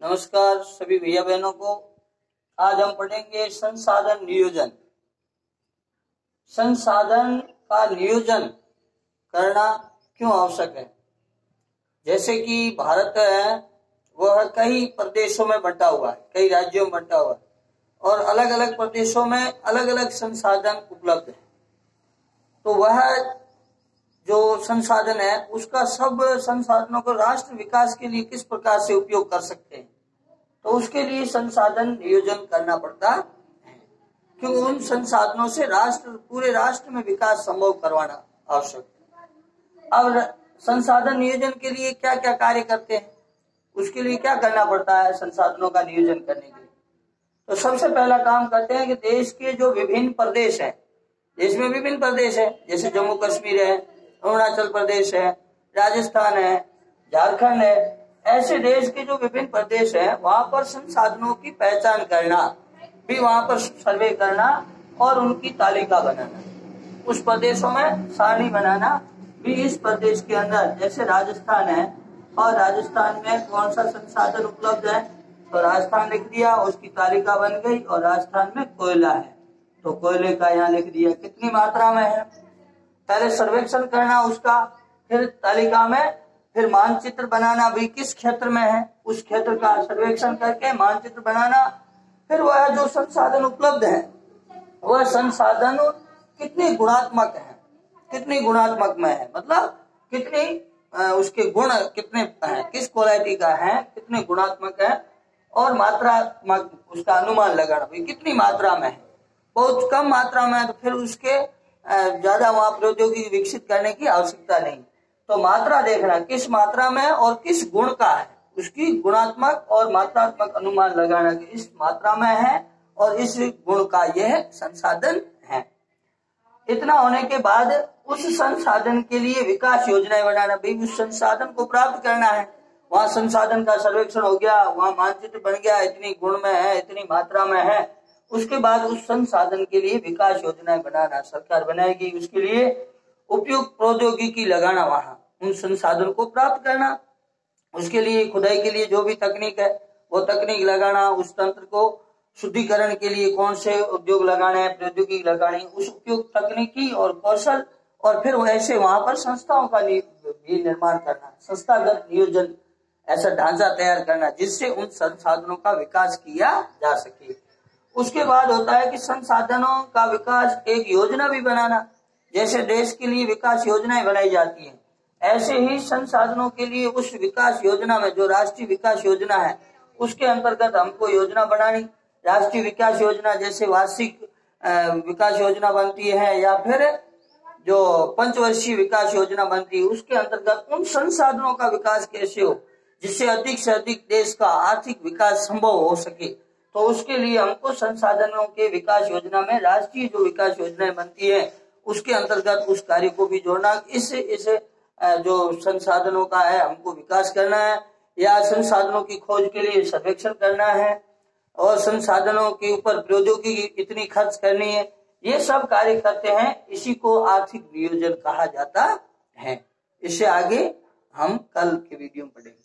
नमस्कार सभी भैया बहनों को। आज हम पढ़ेंगे संसाधन नियोजन। संसाधन का नियोजन करना क्यों आवश्यक है। जैसे कि भारत है वह कई प्रदेशों में बंटा हुआ है, कई राज्यों में बंटा हुआ है और अलग अलग प्रदेशों में अलग अलग संसाधन उपलब्ध है। तो वह जो संसाधन है उसका सब संसाधनों को राष्ट्र विकास के लिए किस प्रकार से उपयोग कर सकते हैं, तो उसके लिए संसाधन नियोजन करना पड़ता है, क्योंकि उन संसाधनों से पूरे राष्ट्र में विकास संभव करवाना आवश्यक है। अब संसाधन नियोजन के लिए क्या क्या कार्य करते हैं, उसके लिए क्या करना पड़ता है संसाधनों का नियोजन करने के लिए। तो सबसे पहला काम करते हैं कि देश के जो विभिन्न प्रदेश हैं, देश में विभिन्न प्रदेश है, जैसे जम्मू कश्मीर है, अरुणाचल प्रदेश है, राजस्थान है, झारखंड है, ऐसे देश के जो विभिन्न प्रदेश हैं वहां पर संसाधनों की पहचान करना, भी वहां पर सर्वे करना और उनकी तालिका बनाना, उस प्रदेशों में सारणी बनाना भी। इस प्रदेश के अंदर जैसे राजस्थान है और राजस्थान में कौन सा संसाधन उपलब्ध है, तो राजस्थान लिख दिया, उसकी तालिका बन गई। और राजस्थान में कोयला है तो कोयले का यहाँ लिख दिया कितनी मात्रा में है। पहले सर्वेक्षण करना उसका, फिर तालिका में, फिर मानचित्र बनाना भी किस क्षेत्र में है, उस क्षेत्र का सर्वेक्षण करके मानचित्र बनाना। फिर वह जो संसाधन उपलब्ध है वह संसाधन कितनी गुणात्मक है, कितनी गुणात्मक में है, मतलब कितनी उसके गुण कितने है, किस क्वालिटी का है, कितने गुणात्मक है, और मात्रात्मक उसका अनुमान लगाना भी कितनी मात्रा में है। बहुत कम मात्रा में है तो फिर उसके ज्यादा वहां प्रौद्योगिकी विकसित करने की आवश्यकता नहीं। तो मात्रा देखना किस मात्रा में और किस गुण का है, उसकी गुणात्मक और मात्रात्मक अनुमान लगाना कि इस मात्रा में है और इस गुण का यह संसाधन है। इतना होने के बाद उस संसाधन के लिए विकास योजनाएं बनाना, भाई उस संसाधन को प्राप्त करना है। वहां संसाधन का सर्वेक्षण हो गया, वहां मानचित्र बन गया, इतनी गुण में है, इतनी मात्रा में है। उसके बाद उस संसाधन के लिए विकास योजनाएं बनाना सरकार बनाएगी, उसके लिए उपयुक्त प्रौद्योगिकी लगाना, वहां उन संसाधन को प्राप्त करना। उसके लिए खुदाई के लिए जो भी तकनीक है वो तकनीक लगाना, उस तंत्र को शुद्धिकरण के लिए कौन से उद्योग लगाने हैं, प्रौद्योगिकी लगानी, उस उपयुक्त तकनीकी और कौशल, और फिर ऐसे वहां पर संस्थाओं का भी निर्माण करना, संस्थागत नियोजन, ऐसा ढांचा तैयार करना जिससे उन संसाधनों का विकास किया जा सके। उसके बाद होता है कि संसाधनों का विकास एक योजना भी बनाना। जैसे देश के लिए विकास योजनाएं बनाई जाती हैं, ऐसे ही संसाधनों के लिए उस विकास योजना में, जो राष्ट्रीय विकास योजना है उसके अंतर्गत हमको योजना बनानी। राष्ट्रीय विकास योजना जैसे वार्षिक विकास योजना बनती है या फिर जो पंचवर्षीय विकास योजना बनती है, उसके अंतर्गत उन संसाधनों का विकास कैसे हो जिससे अधिक से अधिक देश का आर्थिक विकास संभव हो सके। तो उसके लिए हमको संसाधनों के विकास योजना में राष्ट्रीय जो विकास योजनाएं बनती है उसके अंतर्गत उस कार्य को भी जोड़ना। इस जो संसाधनों का है हमको विकास करना है, या संसाधनों की खोज के लिए सर्वेक्षण करना है, और संसाधनों के ऊपर प्रौद्योगिकी इतनी खर्च करनी है, ये सब कार्य करते हैं। इसी को आर्थिक नियोजन कहा जाता है। इससे आगे हम कल के वीडियो में पढ़ेंगे।